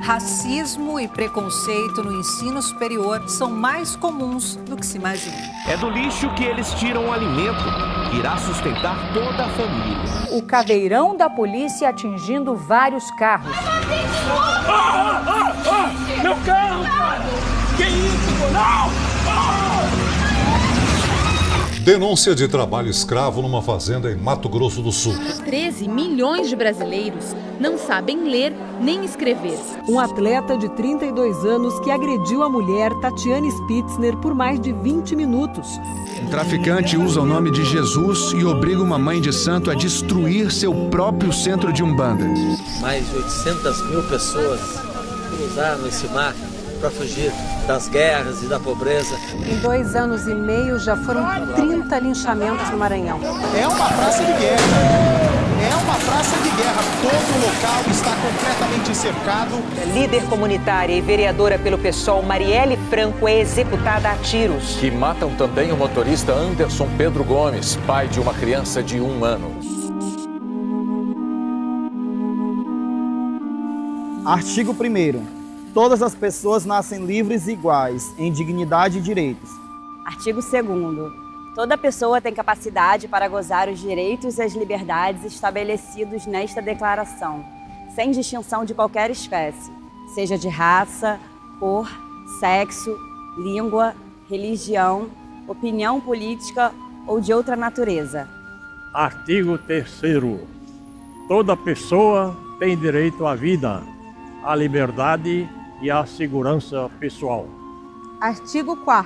Racismo e preconceito no ensino superior são mais comuns do que se imagina. É do lixo que eles tiram o alimento, que irá sustentar toda a família. O caveirão da polícia atingindo vários carros. Meu carro! Que isso? Não! Denúncia de trabalho escravo numa fazenda em Mato Grosso do Sul. 13 milhões de brasileiros não sabem ler nem escrever. Um atleta de 32 anos que agrediu a mulher Tatiane Spitzner por mais de 20 minutos. Um traficante usa o nome de Jesus e obriga uma mãe de santo a destruir seu próprio centro de Umbanda. Mais de 800 mil pessoas cruzaram esse mar para fugir das guerras e da pobreza. Em 2 anos e meio já foram 30 linchamentos no Maranhão. É uma praça de guerra. É uma praça de guerra. Todo o local está completamente cercado. A líder comunitária e vereadora pelo PSOL, Marielle Franco, é executada a tiros. Que matam também o motorista Anderson Pedro Gomes, pai de uma criança de 1 ano. Artigo 1º. Todas as pessoas nascem livres e iguais, em dignidade e direitos. Artigo 2º. Toda pessoa tem capacidade para gozar os direitos e as liberdades estabelecidos nesta declaração, sem distinção de qualquer espécie, seja de raça, cor, sexo, língua, religião, opinião política ou de outra natureza. Artigo 3º. Toda pessoa tem direito à vida, à liberdade e à segurança pessoal. Artigo 4º.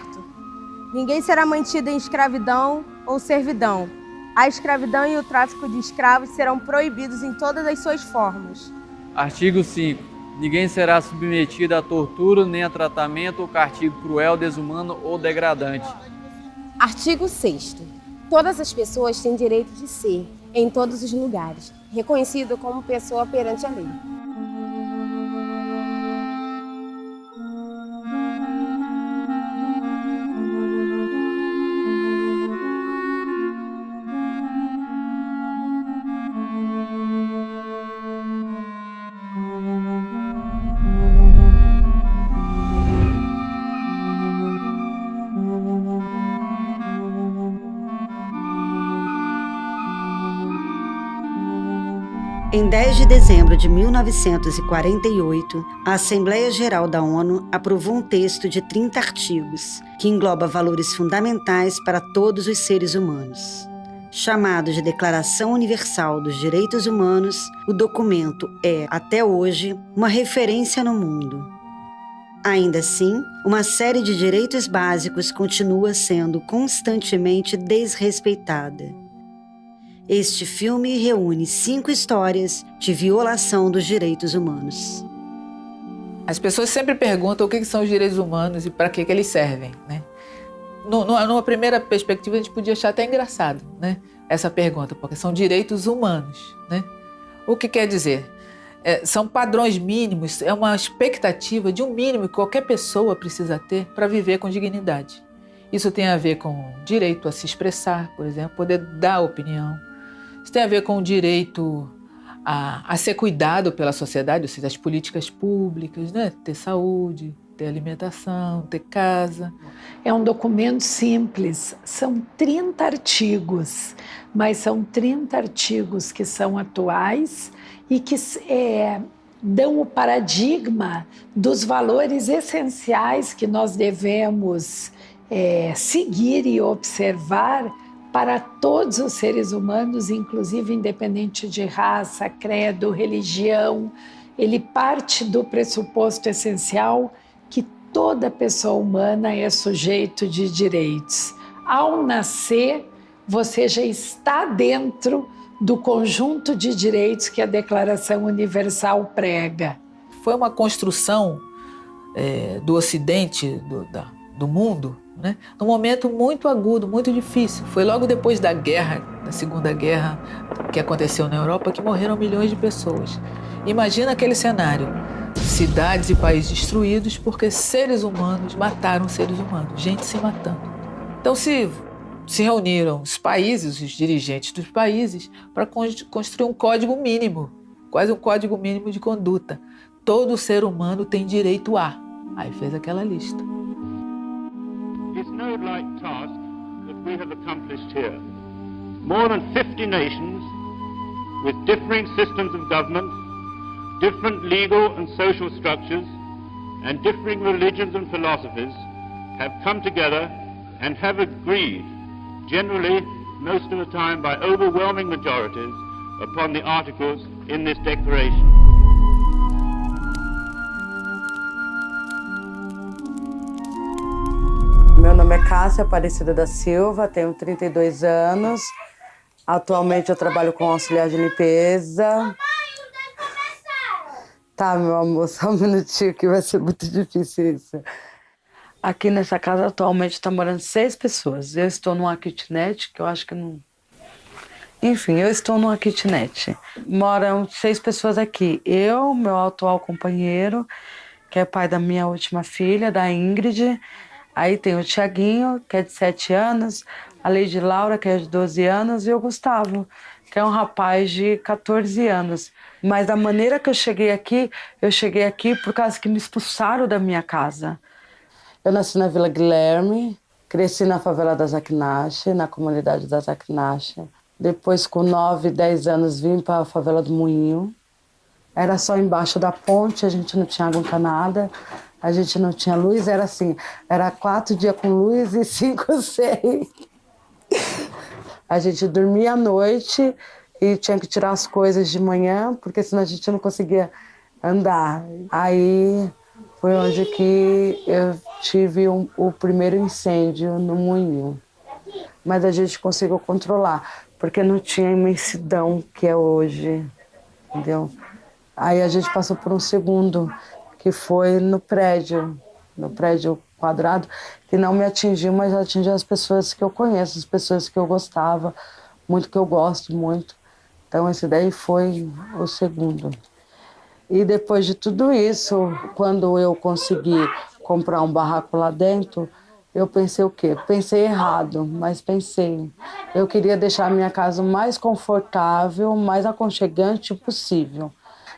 Ninguém será mantido em escravidão ou servidão. A escravidão e o tráfico de escravos serão proibidos em todas as suas formas. Artigo 5º. Ninguém será submetido a tortura, nem a tratamento ou castigo cruel, desumano ou degradante. Artigo 6º. Todas as pessoas têm direito de ser, em todos os lugares, reconhecido como pessoa perante a lei. Em 10 de dezembro de 1948, a Assembleia Geral da ONU aprovou um texto de 30 artigos, que engloba valores fundamentais para todos os seres humanos. Chamado de Declaração Universal dos Direitos Humanos, o documento é, até hoje, uma referência no mundo. Ainda assim, uma série de direitos básicos continua sendo constantemente desrespeitada. Este filme reúne 5 histórias de violação dos direitos humanos. As pessoas sempre perguntam o que são os direitos humanos e para que eles servem, né? Numa primeira perspectiva, a gente podia achar até engraçado, né? Essa pergunta, porque são direitos humanos, né? O que quer dizer? São padrões mínimos, é uma expectativa de um mínimo que qualquer pessoa precisa ter para viver com dignidade. Isso tem a ver com direito a se expressar, por exemplo, poder dar opinião. Isso tem a ver com o direito a ser cuidado pela sociedade, ou seja, as políticas públicas, né? Ter saúde, ter alimentação, ter casa. É um documento simples, são 30 artigos, mas são 30 artigos que são atuais e que dão o paradigma dos valores essenciais que nós devemos seguir e observar para todos os seres humanos, inclusive independente de raça, credo, religião. Ele parte do pressuposto essencial que toda pessoa humana é sujeito de direitos. Ao nascer, você já está dentro do conjunto de direitos que a Declaração Universal prega. Foi uma construção do Ocidente, do mundo, né? Num momento muito agudo, muito difícil. Foi logo depois da guerra, da Segunda Guerra, que aconteceu na Europa, que morreram milhões de pessoas. Imagina aquele cenário. Cidades e países destruídos porque seres humanos mataram seres humanos, gente se matando. Então se reuniram os países, os dirigentes dos países, para construir um código mínimo, quase um código mínimo de conduta. Todo ser humano tem direito a. Aí fez aquela lista. It's no light task that we have accomplished here. More than 50 nations, with differing systems of government, different legal and social structures, and differing religions and philosophies, have come together and have agreed, generally, most of the time by overwhelming majorities, upon the articles in this declaration. Meu nome é Cássia Aparecida da Silva, tenho 32 anos. Atualmente eu trabalho com auxiliar de limpeza. Tá, meu amor, só um minutinho que vai ser muito difícil isso. Aqui nessa casa atualmente está morando 6 pessoas. Eu estou numa kitnet, que eu acho que não... Enfim, eu estou numa kitnet. Moram 6 pessoas aqui. Eu, meu atual companheiro, que é pai da minha última filha, da Ingrid. Aí tem o Tiaguinho, que é de 7 anos, a Lady Laura, que é de 12 anos, e o Gustavo, que é um rapaz de 14 anos. Mas da maneira que eu cheguei aqui por causa que me expulsaram da minha casa. Eu nasci na Vila Guilherme, cresci na favela da Zaquinache, na comunidade da Zaquinache. Depois, com 9, 10 anos, vim para a favela do Moinho. Era só embaixo da ponte, a gente não tinha água encanada, a gente não tinha luz, era assim, era 4 dias com luz e 5 sem. A gente dormia à noite e tinha que tirar as coisas de manhã, porque senão a gente não conseguia andar. Aí foi onde que eu tive o primeiro incêndio no Moinho. Mas a gente conseguiu controlar, porque não tinha a imensidão que é hoje, entendeu? Aí a gente passou por um segundo, que foi no prédio quadrado, que não me atingiu, mas atingiu as pessoas que eu conheço, as pessoas que eu gostava, muito, que eu gosto muito. Então esse daí foi o segundo. E depois de tudo isso, quando eu consegui comprar um barraco lá dentro, eu pensei o quê? Pensei errado, mas pensei. Eu queria deixar a minha casa o mais confortável, mais aconchegante possível.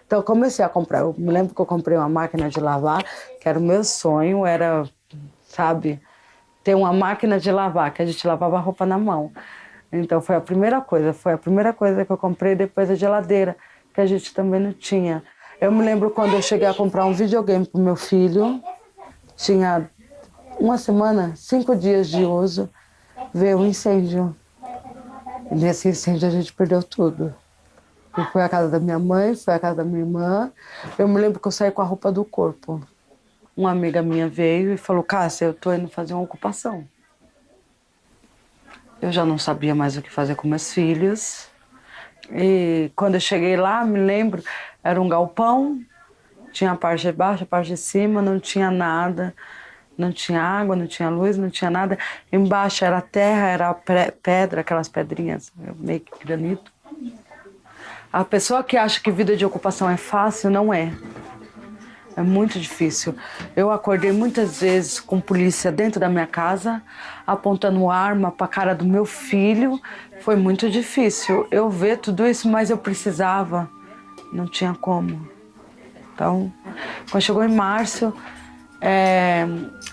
Então eu comecei a comprar. Eu me lembro que eu comprei uma máquina de lavar, que era o meu sonho, era, sabe, ter uma máquina de lavar, que a gente lavava a roupa na mão. Então foi a primeira coisa que eu comprei, depois a geladeira, que a gente também não tinha. Eu me lembro quando eu cheguei a comprar um videogame pro meu filho, tinha uma semana, 5 dias de uso, veio um incêndio. E nesse incêndio a gente perdeu tudo. E foi a casa da minha mãe, foi a casa da minha irmã. Eu me lembro que eu saí com a roupa do corpo. Uma amiga minha veio e falou, Cássia, eu tô indo fazer uma ocupação. Eu já não sabia mais o que fazer com meus filhos. E quando eu cheguei lá, me lembro, era um galpão, tinha a parte de baixo, a parte de cima, não tinha nada. Não tinha água, não tinha luz, não tinha nada. Embaixo era terra, era pedra, aquelas pedrinhas, meio que granito. A pessoa que acha que vida de ocupação é fácil, não é. É muito difícil. Eu acordei muitas vezes com polícia dentro da minha casa, apontando arma para a cara do meu filho. Foi muito difícil eu ver tudo isso, mas eu precisava. Não tinha como. Então, quando chegou em março,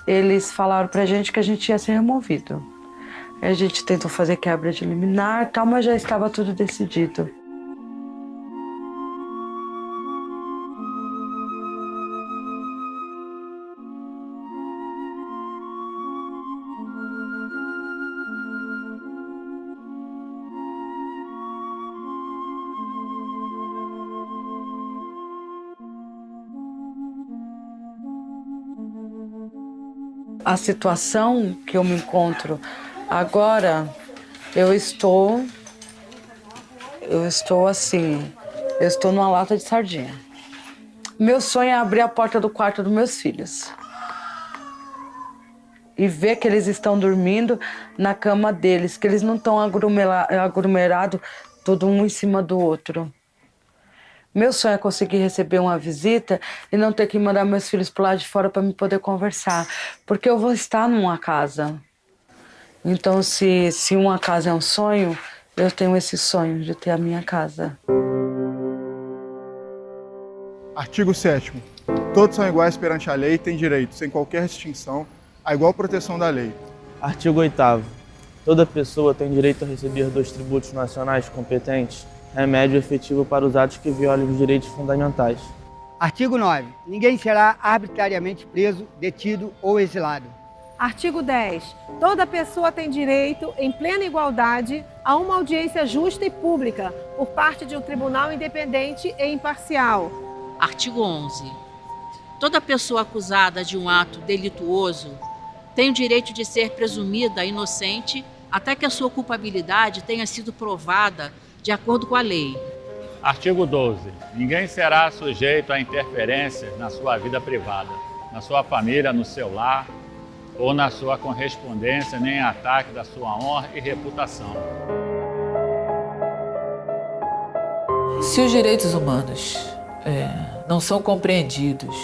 eles falaram pra gente que a gente ia ser removido. A gente tentou fazer quebra de liminar e tal, mas já estava tudo decidido. A situação que eu me encontro agora, eu estou assim, eu estou numa lata de sardinha. Meu sonho é abrir a porta do quarto dos meus filhos. e ver que eles estão dormindo na cama deles, que eles não estão aglomerados, todo um em cima do outro. Meu sonho é conseguir receber uma visita e não ter que mandar meus filhos para lá de fora para me poder conversar, porque eu vou estar numa casa. Então, se uma casa é um sonho, eu tenho esse sonho de ter a minha casa. Artigo 7º. Todos são iguais perante a lei e têm direito, sem qualquer distinção, à igual proteção da lei. Artigo 8º. Toda pessoa tem direito a receber dos tributos nacionais competentes remédio efetivo para os atos que violem os direitos fundamentais. Artigo 9. Ninguém será arbitrariamente preso, detido ou exilado. Artigo 10. Toda pessoa tem direito, em plena igualdade, a uma audiência justa e pública por parte de um tribunal independente e imparcial. Artigo 11. Toda pessoa acusada de um ato delituoso tem o direito de ser presumida inocente até que a sua culpabilidade tenha sido provada de acordo com a lei. Artigo 12. Ninguém será sujeito a interferências na sua vida privada, na sua família, no seu lar ou na sua correspondência, nem ataque da sua honra e reputação. Se os direitos humanos não são compreendidos,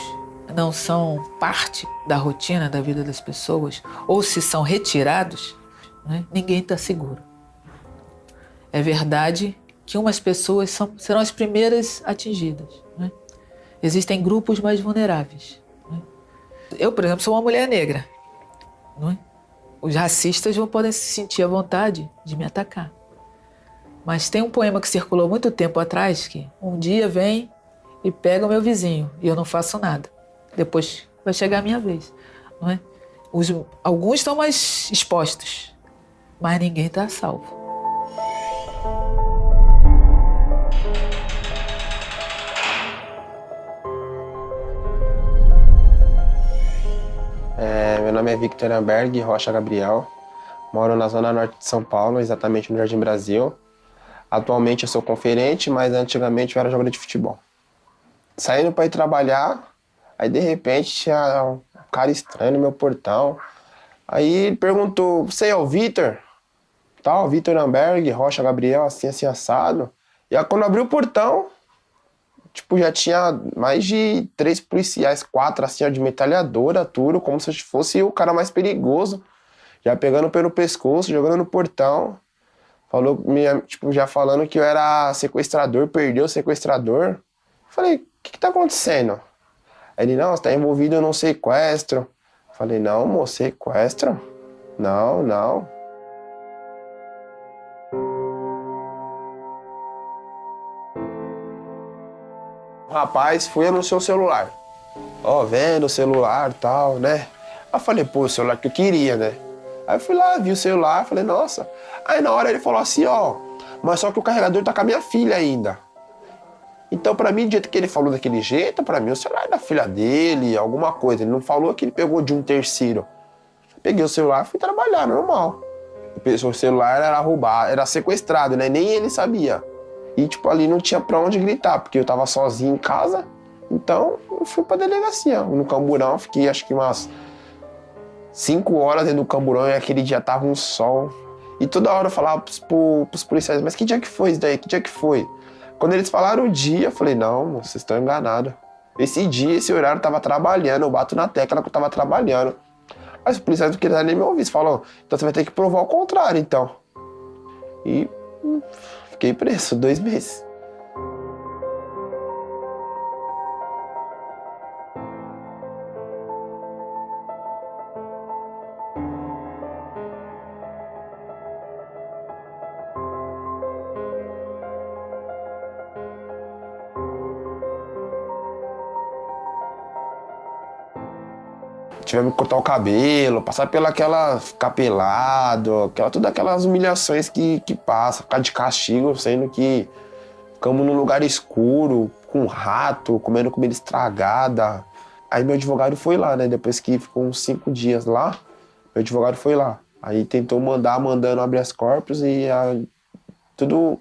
não são parte da rotina da vida das pessoas, ou se são retirados, né, ninguém está seguro. É verdade que umas pessoas serão as primeiras atingidas, né? Existem grupos mais vulneráveis, né? Eu, por exemplo, sou uma mulher negra, né? Os racistas podem se sentir à vontade de me atacar. Mas tem um poema que circulou muito tempo atrás que um dia vem e pega o meu vizinho e eu não faço nada. Depois vai chegar a minha vez, não é? Alguns estão mais expostos, mas ninguém está a salvo. Meu nome é Victor Amberg Rocha Gabriel, moro na zona norte de São Paulo, exatamente no Jardim Brasil. Atualmente eu sou conferente, mas antigamente eu era jogador de futebol. Saindo para ir trabalhar, aí de repente tinha um cara estranho no meu portão. Aí ele perguntou, você é o Victor? Tal, Victor Amberg Rocha Gabriel, assim assado. E aí quando eu abri o portão, tipo, já tinha mais de 3 policiais, 4, assim, ó, de metralhadora, tudo, como se eu fosse o cara mais perigoso. Já pegando pelo pescoço, jogando no portão. Falou, já falando que eu era sequestrador, perdeu o sequestrador. Falei, o que tá acontecendo? Aí ele, não, você tá envolvido num sequestro. Falei, não, moço, sequestro? Não. O rapaz foi anunciar o celular. Ó, vendo o celular e tal, né? Aí eu falei, pô, o celular que eu queria, né? Aí eu fui lá, vi o celular, falei, nossa. Aí na hora ele falou assim, ó, mas só que o carregador tá com a minha filha ainda. Então pra mim, do jeito que ele falou daquele jeito, pra mim o celular é da filha dele, alguma coisa. Ele não falou que ele pegou de um terceiro. Peguei o celular e fui trabalhar, normal. O celular era roubado, era sequestrado, né? Nem ele sabia. E, tipo, ali não tinha pra onde gritar, porque eu tava sozinho em casa. Então, eu fui pra delegacia. No camburão, fiquei acho que umas 5 horas dentro do camburão e aquele dia tava um sol. E toda hora eu falava pros policiais, mas que dia que foi isso daí? Que dia que foi? Quando eles falaram o dia, eu falei, não, vocês estão enganados. Esse dia, esse horário, eu tava trabalhando, eu bato na tecla que eu tava trabalhando. Mas os policiais não queriam nem me ouvir, falaram, então você vai ter que provar o contrário, então. E fiquei preso 2 meses. Tivemos que cortar o cabelo, passar ficar pelado, todas aquelas humilhações que passa, ficar de castigo, sendo que ficamos num lugar escuro, com rato, comendo comida estragada. Aí meu advogado foi lá, né? Depois que ficou uns 5 dias lá, meu advogado foi lá. Aí tentou mandando habeas corpus e tudo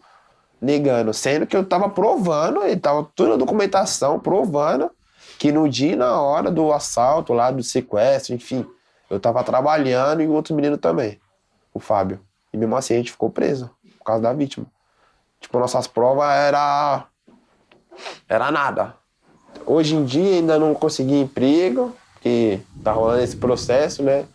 negando, sendo que eu tava provando, ele tava toda a documentação provando que no dia e na hora do assalto lá, do sequestro, enfim, Eu tava trabalhando e o outro menino também, o Fábio. E mesmo assim a gente ficou preso, por causa da vítima. Tipo, nossas provas era nada. Hoje em dia ainda não consegui emprego, porque tá rolando esse processo, né?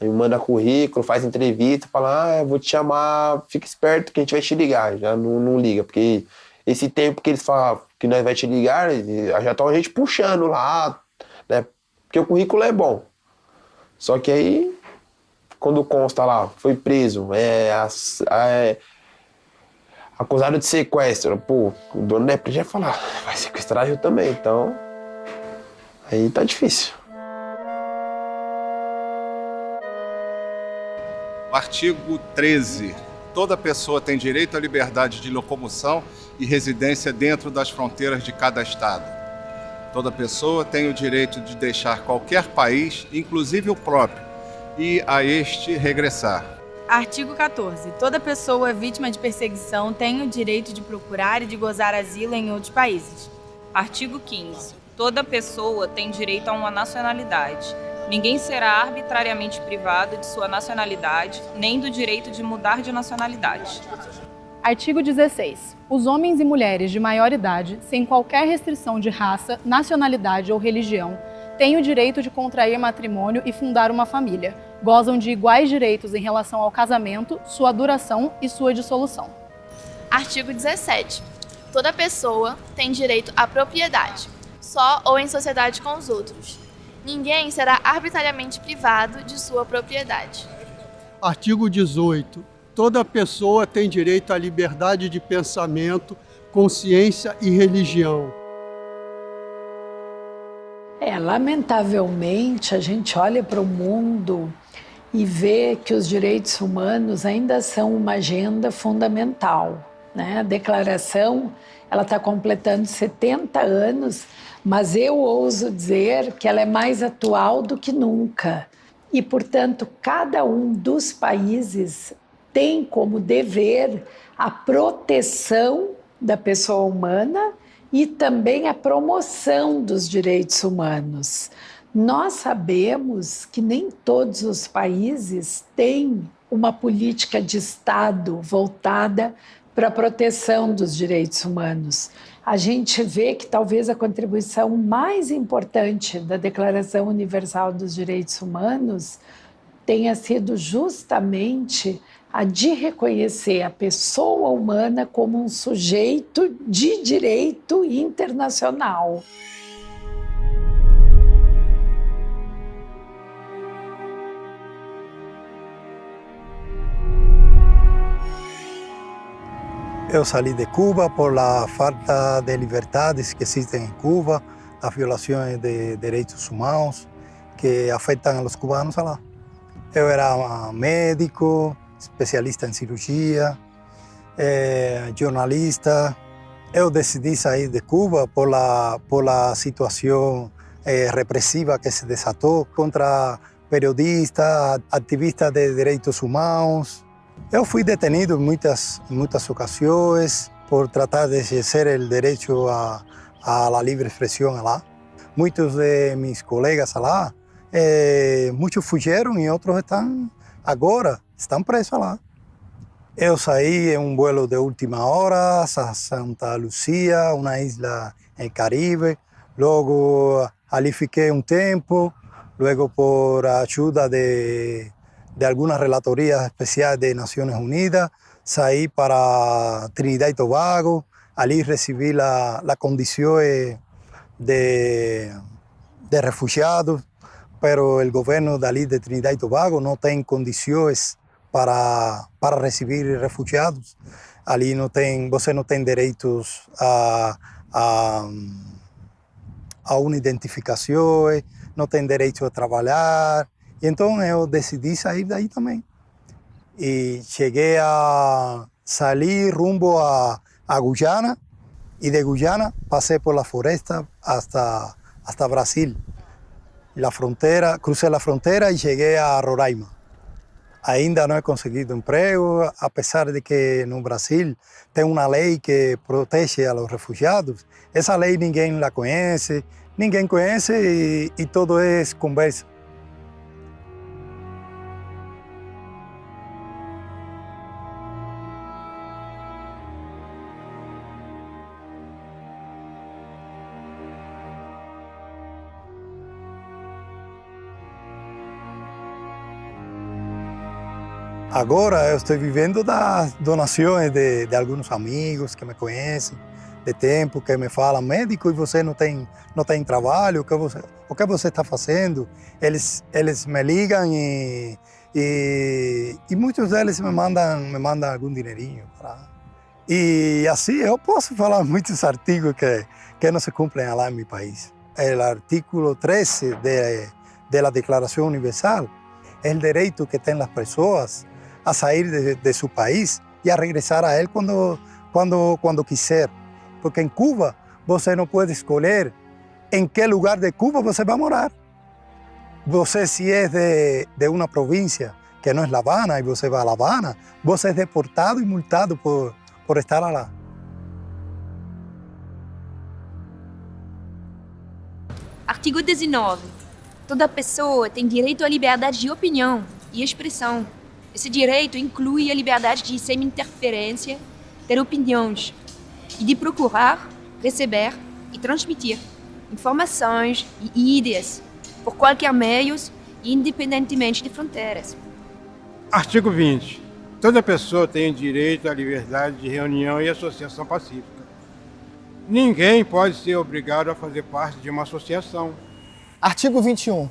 Aí me manda currículo, faz entrevista, fala, eu vou te chamar, fica esperto que a gente vai te ligar. Já não liga, porque esse tempo que eles falam que nós vai te ligar, já estão a gente puxando lá, né? Porque o currículo é bom. Só que aí, quando consta lá, foi preso, acusado de sequestro, pô, o dono da empresa ia falar, vai sequestrar eu também, então aí tá difícil. O artigo 13. Toda pessoa tem direito à liberdade de locomoção e residência dentro das fronteiras de cada estado. Toda pessoa tem o direito de deixar qualquer país, inclusive o próprio, e a este regressar. Artigo 14. Toda pessoa vítima de perseguição tem o direito de procurar e de gozar asilo em outros países. Artigo 15. Toda pessoa tem direito a uma nacionalidade. Ninguém será arbitrariamente privado de sua nacionalidade, nem do direito de mudar de nacionalidade. Artigo 16. Os homens e mulheres de maior idade, sem qualquer restrição de raça, nacionalidade ou religião, têm o direito de contrair matrimônio e fundar uma família. Gozam de iguais direitos em relação ao casamento, sua duração e sua dissolução. Artigo 17. Toda pessoa tem direito à propriedade, só ou em sociedade com os outros. Ninguém será arbitrariamente privado de sua propriedade. Artigo 18. Toda pessoa tem direito à liberdade de pensamento, consciência e religião. Lamentavelmente, a gente olha para o mundo e vê que os direitos humanos ainda são uma agenda fundamental, né? A declaração, ela está completando 70 anos, mas eu ouso dizer que ela é mais atual do que nunca. E, portanto, cada um dos países tem como dever a proteção da pessoa humana e também a promoção dos direitos humanos. Nós sabemos que nem todos os países têm uma política de Estado voltada para a proteção dos direitos humanos. A gente vê que talvez a contribuição mais importante da Declaração Universal dos Direitos Humanos tenha sido justamente a de reconhecer a pessoa humana como um sujeito de direito internacional. Eu saí de Cuba por la falta de liberdades que existem em Cuba, as violações de direitos humanos que afetam os cubanos lá. Eu era médico, especialista em cirurgia, jornalista. Eu decidi sair de Cuba por la situação repressiva que se desatou contra periodistas, ativistas de direitos humanos. Eu fui detenido em muitas ocasiões por tratar de exercer o direito à livre expressão lá. Muitos de meus colegas lá, muitos fugiram e outros estão presos lá. Eu saí em um vuelo de última hora a Santa Lucía, uma isla no Caribe. Logo ali fiquei um tempo, logo por ajuda de algunas relatorias especiales de Naciones Unidas, saí para Trinidad y Tobago, allí recibí la condición de refugiados, pero el gobierno de allí de Trinidad y Tobago no tiene condiciones para recibir refugiados. Ali você não tem direitos a uma identificação, não tem direito a trabalhar. Então eu decidi sair daí também. E cheguei a sair rumbo a Guyana, e de Guyana passei por la floresta hasta Brasil. Crucei a fronteira e cheguei a Roraima. Ainda não he conseguido emprego, apesar de que no Brasil tem uma lei que protege a los refugiados. Essa lei ninguém la conhece e todo é conversa. Agora eu estou vivendo das donações de alguns amigos que me conhecem, de tempo, que me falam, médico, e você não tem trabalho, o que você está fazendo? Eles me ligam e muitos deles me mandam algum dinheirinho. E assim eu posso falar muitos artigos que não se cumprem lá em meu país. O artículo 13 da Declaração Universal é o direito que têm as pessoas a sair de seu país e a regressar a ele quando quiser. Porque em Cuba você não pode escolher em que lugar de Cuba você vai morar. Você, se é de uma província que não é La Habana e você vai a La Habana, você é deportado e multado por estar lá. Artigo 19. Toda pessoa tem direito à liberdade de opinião e expressão. Esse direito inclui a liberdade de, sem interferência, ter opiniões e de procurar, receber e transmitir informações e ideias por qualquer meio, independentemente de fronteiras. Artigo 20. Toda pessoa tem direito à liberdade de reunião e associação pacífica. Ninguém pode ser obrigado a fazer parte de uma associação. Artigo 21.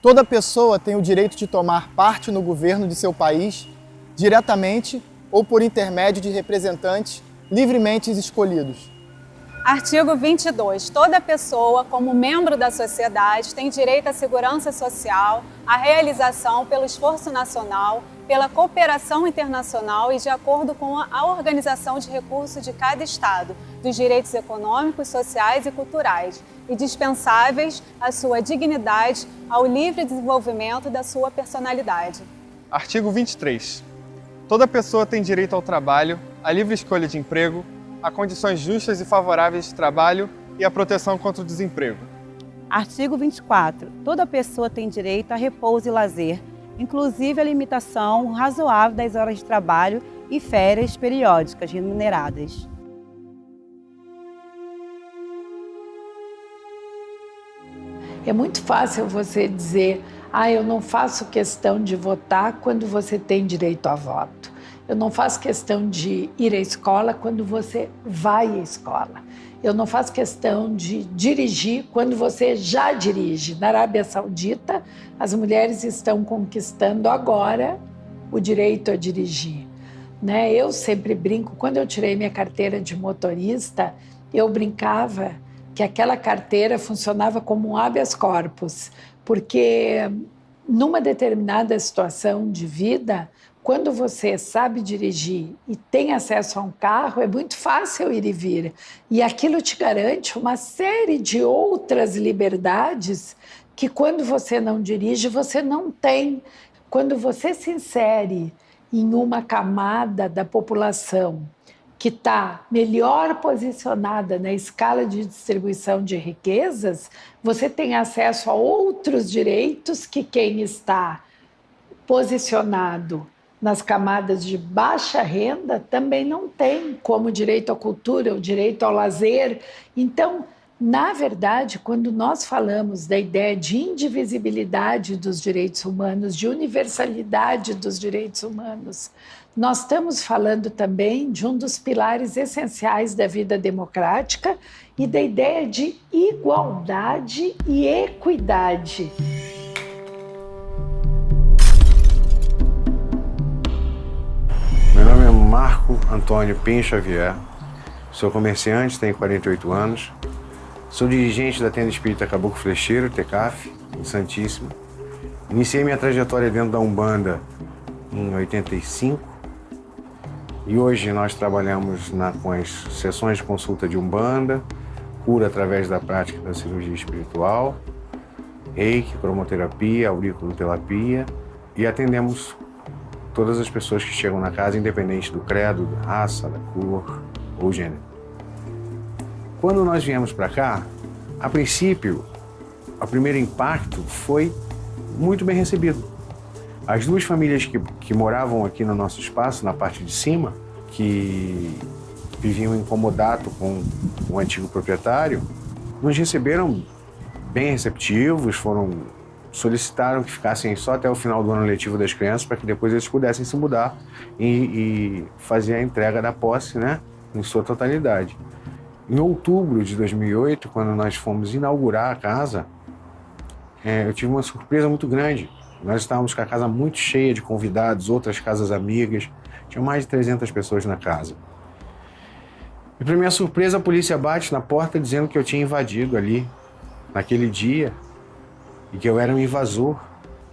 Toda pessoa tem o direito de tomar parte no governo de seu país, diretamente ou por intermédio de representantes livremente escolhidos. Artigo 22. Toda pessoa, como membro da sociedade, tem direito à segurança social, à realização pelo esforço nacional, pela cooperação internacional e de acordo com a organização de recursos de cada Estado, dos direitos econômicos, sociais e culturais, indispensáveis à sua dignidade, ao livre desenvolvimento da sua personalidade. Artigo 23. Toda pessoa tem direito ao trabalho, à livre escolha de emprego, a condições justas e favoráveis de trabalho e à proteção contra o desemprego. Artigo 24. Toda pessoa tem direito a repouso e lazer, inclusive a limitação razoável das horas de trabalho e férias periódicas remuneradas. É muito fácil você dizer, eu não faço questão de votar quando você tem direito a voto. Eu não faço questão de ir à escola quando você vai à escola. Eu não faço questão de dirigir quando você já dirige. Na Arábia Saudita, as mulheres estão conquistando agora o direito a dirigir. Eu sempre brinco, quando eu tirei minha carteira de motorista, eu brincava que aquela carteira funcionava como um habeas corpus, porque numa determinada situação de vida, quando você sabe dirigir e tem acesso a um carro, é muito fácil ir e vir. E aquilo te garante uma série de outras liberdades que quando você não dirige, você não tem. Quando você se insere em uma camada da população que está melhor posicionada na escala de distribuição de riquezas, você tem acesso a outros direitos que quem está posicionado nas camadas de baixa renda também não tem, como o direito à cultura, o direito ao lazer. Então, na verdade, quando nós falamos da ideia de indivisibilidade dos direitos humanos, de universalidade dos direitos humanos, nós estamos falando também de um dos pilares essenciais da vida democrática e da ideia de igualdade e equidade. Meu nome é Marco Antônio Pinho Xavier, sou comerciante, tenho 48 anos, sou dirigente da Tenda Espírita Caboclo Flecheiro, TECAF, em Santíssima. Iniciei minha trajetória dentro da Umbanda em 85 e hoje nós trabalhamos com as sessões de consulta de Umbanda, cura através da prática da cirurgia espiritual, reiki, cromoterapia, auriculoterapia e atendemos todas as pessoas que chegam na casa, independente do credo, da raça, da cor ou gênero. Quando nós viemos para cá, a princípio, o primeiro impacto foi muito bem recebido. As duas famílias que moravam aqui no nosso espaço, na parte de cima, que viviam em comodato com o antigo proprietário, nos receberam bem receptivos, foram solicitaram que ficassem só até o final do ano letivo das crianças para que depois eles pudessem se mudar e fazer a entrega da posse, né, em sua totalidade. Em outubro de 2008, quando nós fomos inaugurar a casa, eu tive uma surpresa muito grande. Nós estávamos com a casa muito cheia de convidados, outras casas amigas, tinha mais de 300 pessoas na casa. E para minha surpresa, a polícia bate na porta dizendo que eu tinha invadido ali, naquele dia, e que eu era um invasor.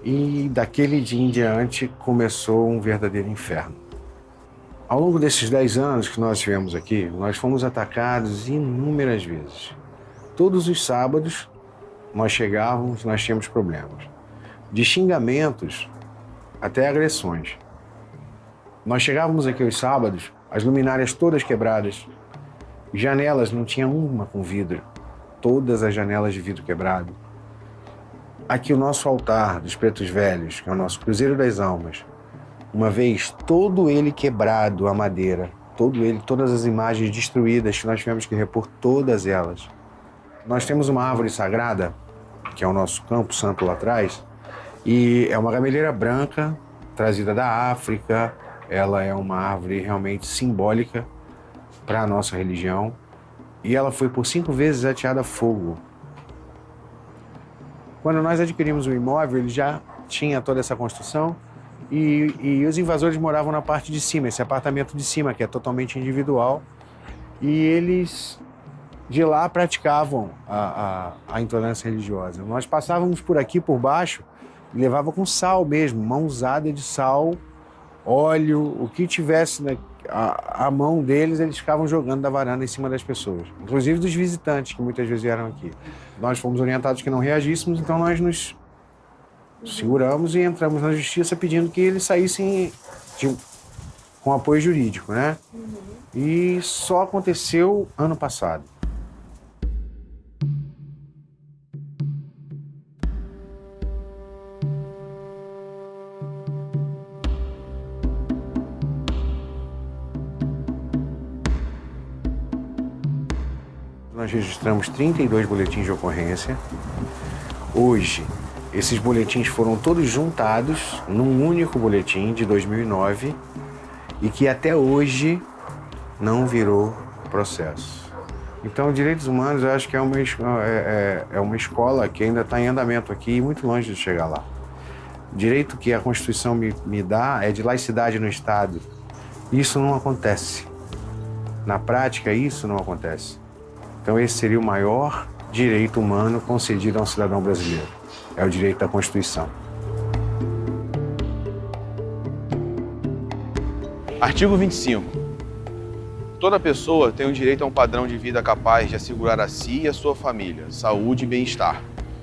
E daquele dia em diante começou um verdadeiro inferno. Ao longo desses 10 anos que nós tivemos aqui, nós fomos atacados inúmeras vezes. Todos os sábados nós chegávamos, nós tínhamos problemas. De xingamentos até agressões. Nós chegávamos aqui aos sábados, as luminárias todas quebradas, janelas não tinha uma com vidro, todas as janelas de vidro quebrado. Aqui o nosso altar dos pretos velhos, que é o nosso Cruzeiro das Almas, uma vez todo ele quebrado, a madeira, todas as imagens destruídas, que nós tivemos que repor todas elas. Nós temos uma árvore sagrada, que é o nosso Campo Santo lá atrás, e é uma gameleira branca, trazida da África. Ela é uma árvore realmente simbólica para a nossa religião, e ela foi por 5 vezes ateada a fogo. Quando nós adquirimos o imóvel, ele já tinha toda essa construção, e os invasores moravam na parte de cima, esse apartamento de cima, que é totalmente individual, e eles de lá praticavam a intolerância religiosa. Nós passávamos por aqui, por baixo, e levava com sal mesmo, mãozada de sal, óleo, o que tivesse a mão deles, eles ficavam jogando da varanda em cima das pessoas, inclusive dos visitantes que muitas vezes vieram aqui. Nós fomos orientados que não reagíssemos, então nós nos seguramos e entramos na justiça pedindo que eles saíssem com apoio jurídico, né? E só aconteceu ano passado. Nós registramos 32 boletins de ocorrência. Hoje, esses boletins foram todos juntados num único boletim de 2009 e que até hoje não virou processo. Então, direitos humanos, eu acho que é uma escola que ainda está em andamento aqui e muito longe de chegar lá. O direito que a Constituição me dá é de laicidade no Estado. Isso não acontece. Na prática, isso não acontece. Então, esse seria o maior direito humano concedido a um cidadão brasileiro. É o direito da Constituição. Artigo 25. Toda pessoa tem o direito a um padrão de vida capaz de assegurar a si e a sua família saúde e bem-estar,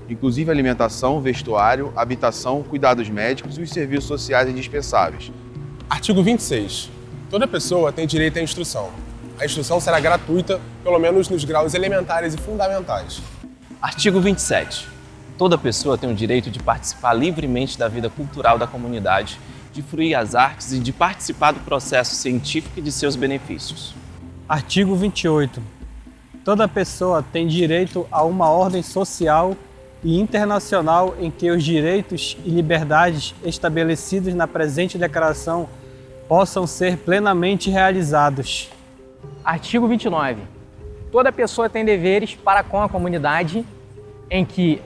inclusive alimentação, vestuário, habitação, cuidados médicos e os serviços sociais indispensáveis. Artigo 26. Toda pessoa tem direito à instrução. A instrução será gratuita, pelo menos nos graus elementares e fundamentais. Artigo 27. Toda pessoa tem o direito de participar livremente da vida cultural da comunidade, de fruir as artes e de participar do processo científico e de seus benefícios. Artigo 28. Toda pessoa tem direito a uma ordem social e internacional em que os direitos e liberdades estabelecidos na presente declaração possam ser plenamente realizados. Artigo 29. Toda pessoa tem deveres para com a comunidade em que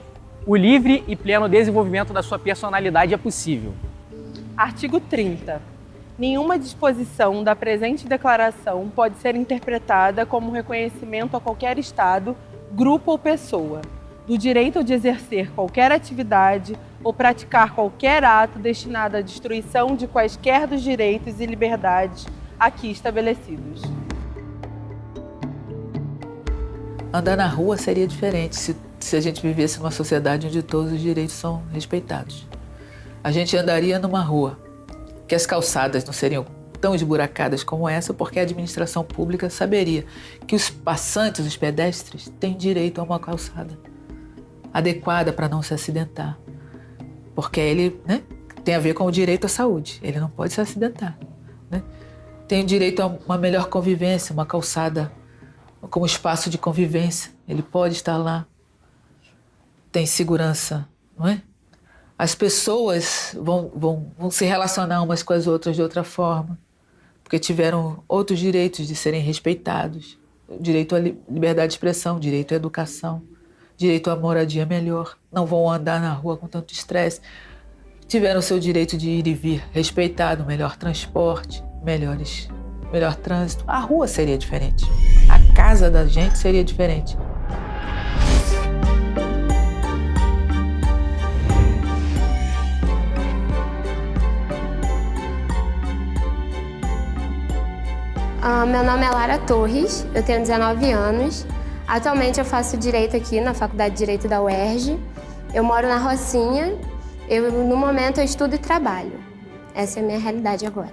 o livre e pleno desenvolvimento da sua personalidade é possível. Artigo 30. Nenhuma disposição da presente declaração pode ser interpretada como reconhecimento a qualquer Estado, grupo ou pessoa do direito de exercer qualquer atividade ou praticar qualquer ato destinado à destruição de quaisquer dos direitos e liberdades aqui estabelecidos. Andar na rua seria diferente se a gente vivesse numa sociedade onde todos os direitos são respeitados. A gente andaria numa rua que as calçadas não seriam tão esburacadas como essa, porque a administração pública saberia que os passantes, os pedestres, têm direito a uma calçada adequada para não se acidentar. Porque ele, tem a ver com o direito à saúde, ele não pode se acidentar. Tem o direito a uma melhor convivência, uma calçada como espaço de convivência, ele pode estar lá. Tem segurança, não é? As pessoas vão se relacionar umas com as outras de outra forma, porque tiveram outros direitos de serem respeitados. Direito à liberdade de expressão, direito à educação, direito à moradia melhor. Não vão andar na rua com tanto estresse. Tiveram seu direito de ir e vir respeitado, melhor transporte, melhor trânsito. A rua seria diferente. A casa da gente seria diferente. Meu nome é Lara Torres, eu tenho 19 anos. Atualmente eu faço Direito aqui na Faculdade de Direito da UERJ. Eu moro na Rocinha. No momento eu estudo e trabalho. Essa é a minha realidade agora.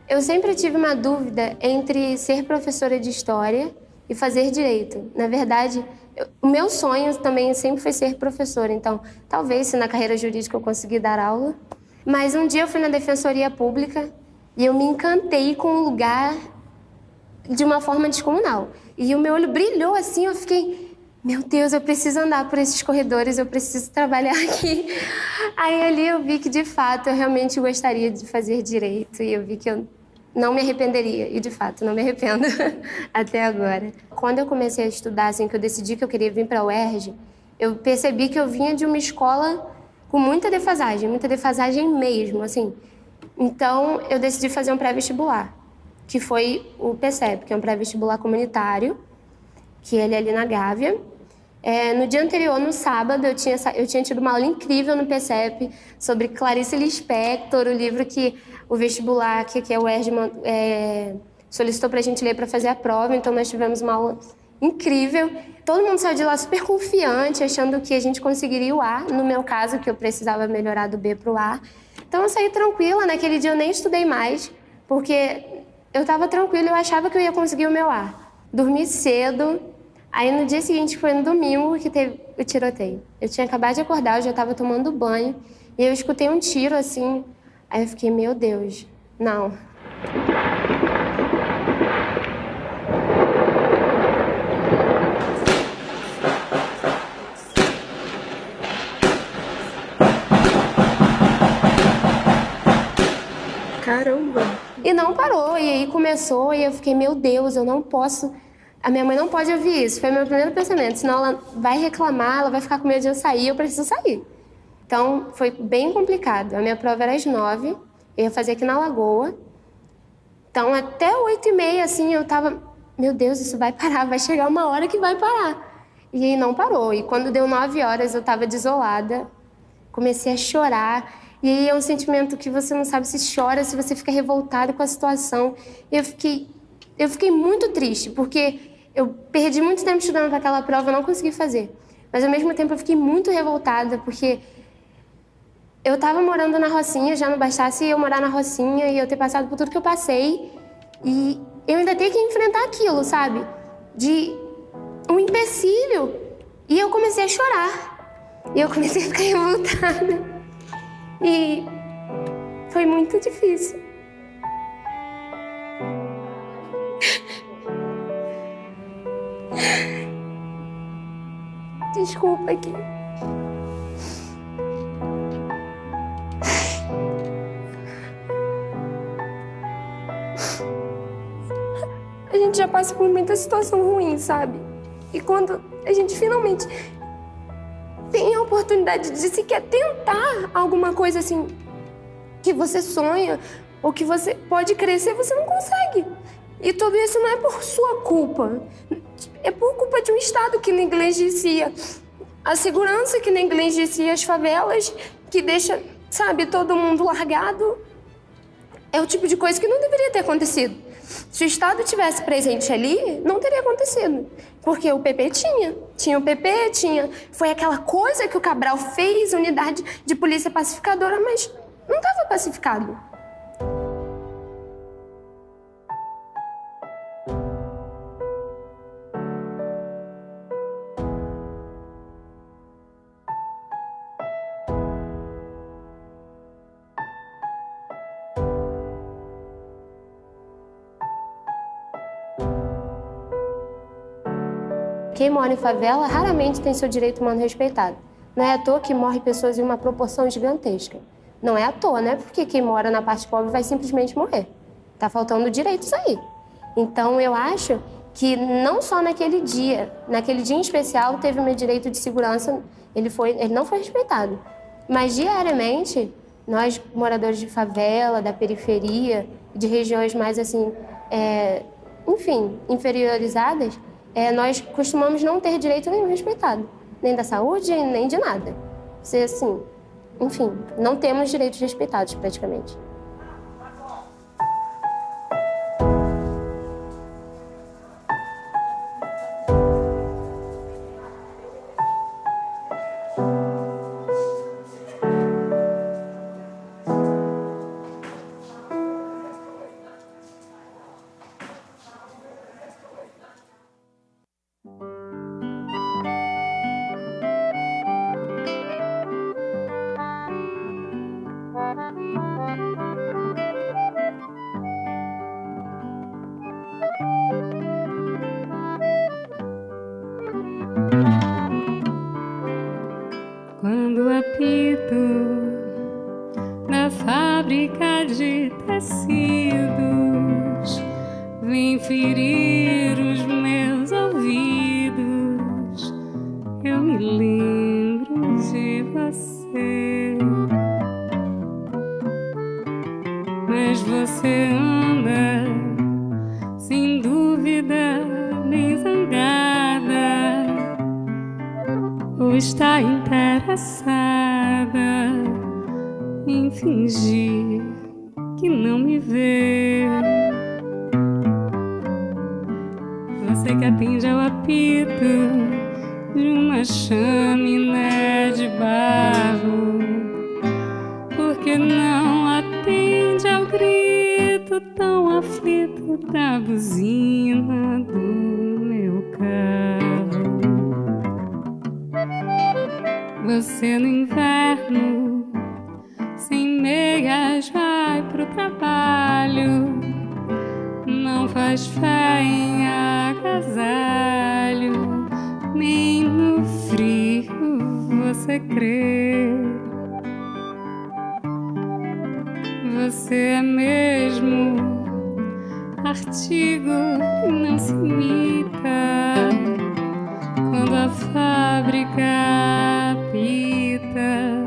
Eu sempre tive uma dúvida entre ser professora de História e fazer Direito. Na verdade, o meu sonho também sempre foi ser professora. Então, talvez se na carreira jurídica eu conseguir dar aula. Mas um dia eu fui na Defensoria Pública e eu me encantei com o lugar de uma forma descomunal. E o meu olho brilhou assim, eu fiquei, meu Deus, eu preciso andar por esses corredores, eu preciso trabalhar aqui. Aí ali eu vi que, de fato, eu realmente gostaria de fazer Direito e eu vi que eu não me arrependeria. E, de fato, não me arrependo até agora. Quando eu comecei a estudar, assim, que eu decidi que eu queria vir para a UERJ, eu percebi que eu vinha de uma escola com muita defasagem mesmo, assim. Então, eu decidi fazer um pré-vestibular, que foi o PCEP, que é um pré-vestibular comunitário, que ele é ali na Gávea. No dia anterior, no sábado, eu tinha tido uma aula incrível no PCEP sobre Clarice Lispector, o livro que o vestibular, que a UERJ solicitou para a gente ler para fazer a prova. Então, nós tivemos uma aula incrível. Todo mundo saiu de lá super confiante, achando que a gente conseguiria o A. No meu caso, que eu precisava melhorar do B para o A. Então, eu saí tranquila. Naquele dia, eu nem estudei mais, porque eu estava tranquila, eu achava que eu ia conseguir o meu A. Dormi cedo, aí no dia seguinte, foi no domingo, que teve o tiroteio. Eu tinha acabado de acordar, eu já estava tomando banho, e eu escutei um tiro, assim, aí eu fiquei, meu Deus, não. Caramba! E não parou, e aí começou, e eu fiquei, meu Deus, eu não posso... A minha mãe não pode ouvir isso, foi meu primeiro pensamento, senão ela vai reclamar, ela vai ficar com medo de eu sair, eu preciso sair. Então, foi bem complicado. A minha prova era às 9, eu ia fazer aqui na Lagoa. Então, até 8h30, assim, eu tava, meu Deus, isso vai parar, vai chegar uma hora que vai parar. E aí não parou, e quando deu 9 horas, eu tava desolada, comecei a chorar. E aí é um sentimento que você não sabe se chora, se você fica revoltado com a situação. E eu fiquei muito triste, porque eu perdi muito tempo estudando para aquela prova, eu não consegui fazer. Mas, ao mesmo tempo, eu fiquei muito revoltada, porque eu estava morando na Rocinha, já não bastasse eu morar na Rocinha e eu ter passado por tudo que eu passei. E eu ainda tenho que enfrentar aquilo, sabe? De um empecilho. E eu comecei a chorar. E eu comecei a ficar revoltada. E foi muito difícil. Desculpa aqui. A gente já passa por muita situação ruim, sabe? E quando a gente finalmente tem a oportunidade de sequer tentar alguma coisa assim que você sonha ou que você pode crescer, você não consegue. E tudo isso não é por sua culpa. É por culpa de um Estado que negligencia a segurança, que negligencia as favelas, que deixa, sabe, todo mundo largado. É o tipo de coisa que não deveria ter acontecido. Se o Estado tivesse presente ali, não teria acontecido. Porque o PP tinha o PP, foi aquela coisa que o Cabral fez, unidade de polícia pacificadora, mas não estava pacificado. Quem mora em favela raramente tem seu direito humano respeitado. Não é à toa que morrem pessoas em uma proporção gigantesca. Não é à toa, não é porque quem mora na parte pobre vai simplesmente morrer. Tá faltando direitos aí. Então, eu acho que não só naquele dia em especial, teve o meu direito de segurança, ele não foi respeitado. Mas, diariamente, nós, moradores de favela, da periferia, de regiões mais, assim, inferiorizadas, nós costumamos não ter direito nenhum respeitado. Nem da saúde, nem de nada. Assim, enfim, não temos direitos respeitados, praticamente. Quando apito na fábrica de tecidos vem ferir os meus ouvidos, eu me lembro de você. Mas você anda sem dúvida nem zangada, ou está interessada em fingir que não me vê. Você que atende ao apito de uma chaminé de barro, porque não atende ao grito tão aflito da buzina do meu carro. Você no inverno, sem meias, vai pro trabalho, não faz fé em agasalho, nem no frio você crê. Você é mesmo artigo que não se imita quando a fábrica apita,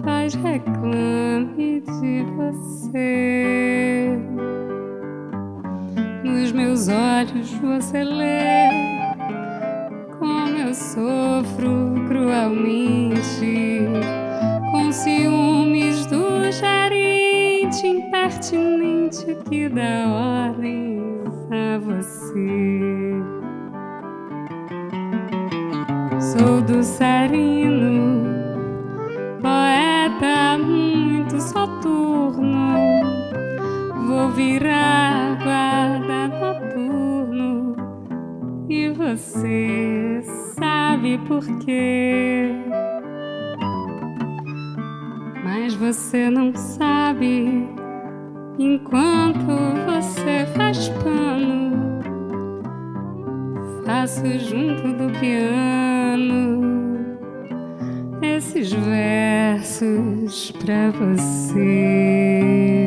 faz reclame de você. Nos meus olhos você lê como eu sofro cruelmente, com ciúmes do gerente impertinente que dá ordens a você. Sou do Serino, poeta muito soturno, vou virar guarda noturno, e você sabe por quê. Mas você não sabe, enquanto você faz pano, faço junto do piano esses versos pra você.